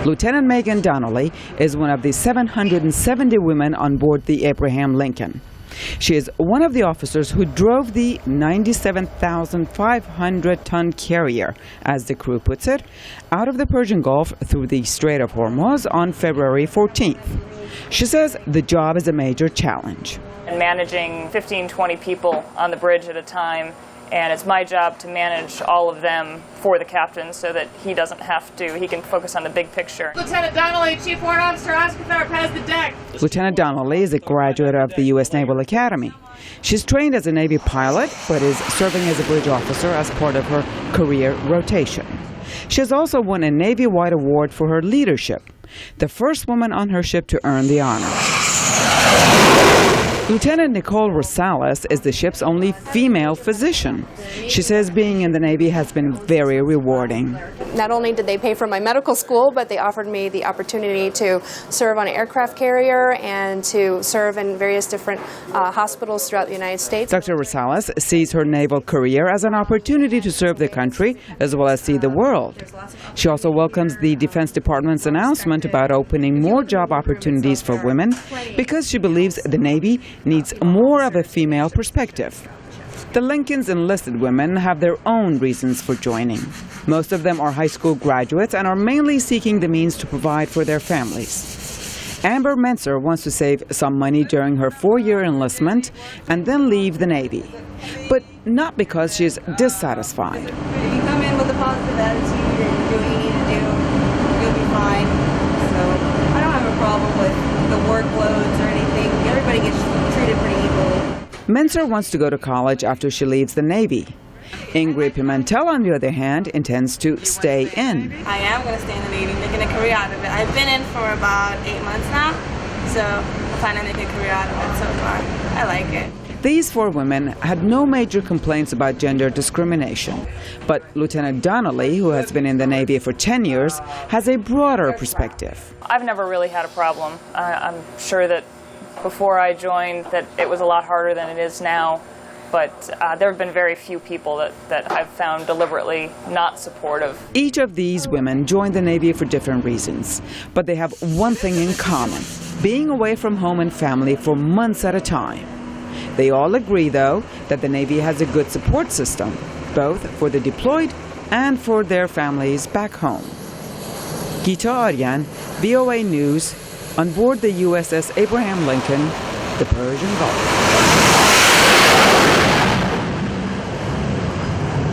Lieutenant Megan Donnelly is one of the 770 women on board the Abraham Lincoln. She is one of the officers who drove the 97,500-ton carrier, as the crew puts it, out of the Persian Gulf through the Strait of Hormuz on February 14th. She says the job is a major challenge. And managing 15-20 people on the bridge at a time, and it's my job to manage all of them for the captain so that he doesn't have to, he can focus on the big picture. Lieutenant Donnelly, Chief Warrant Officer Oscar Tharp has the deck. Lieutenant Donnelly is a graduate of the U.S. Naval Academy. She's trained as a Navy pilot, but is serving as a bridge officer as part of her career rotation. She has also won a Navy-wide award for her leadership, the first woman on her ship to earn the honor. Lieutenant Nicole Rosales is the ship's only female physician. She says being in the Navy has been very rewarding. Not only did they pay for my medical school, but they offered me the opportunity to serve on an aircraft carrier and to serve in various different hospitals throughout the United States. Dr. Rosales sees her naval career as an opportunity to serve the country as well as see the world. She also welcomes the Defense Department's announcement about opening more job opportunities for women because she believes the Navy needs more of a female perspective. The Lincoln's enlisted women have their own reasons for joining. Most of them are high school graduates and are mainly seeking the means to provide for their families. Amber Menser wants to save some money during her 4-year enlistment and then leave the Navy, but not because she is dissatisfied. If you come in with a positive attitude and do what you need to do, you'll be fine. So I don't have a problem with the workloads or anything. Everybody gets treated pretty equally. Menser wants to go to college after she leaves the Navy. Ingrid Pimentel, on the other hand, intends to stay in. I am going to stay in the Navy, making a career out of it. I've been in for about 8 months now, so I plan to make a career out of it so far. I like it. These 4 women had no major complaints about gender discrimination. But Lieutenant Donnelly, who has been in the Navy for 10 years, has a broader perspective. I've never really had a problem. I'm sure that before I joined that it was a lot harder than it is now, but there have been very few people that I've found deliberately not supportive. Each of these women joined the Navy for different reasons, but they have one thing in common: being away from home and family for months at a time. They all agree, though, that the Navy has a good support system, both for the deployed and for their families back home. Guita, Aryan, VOA News, on board the U.S.S. Abraham Lincoln, the Persian Gulf.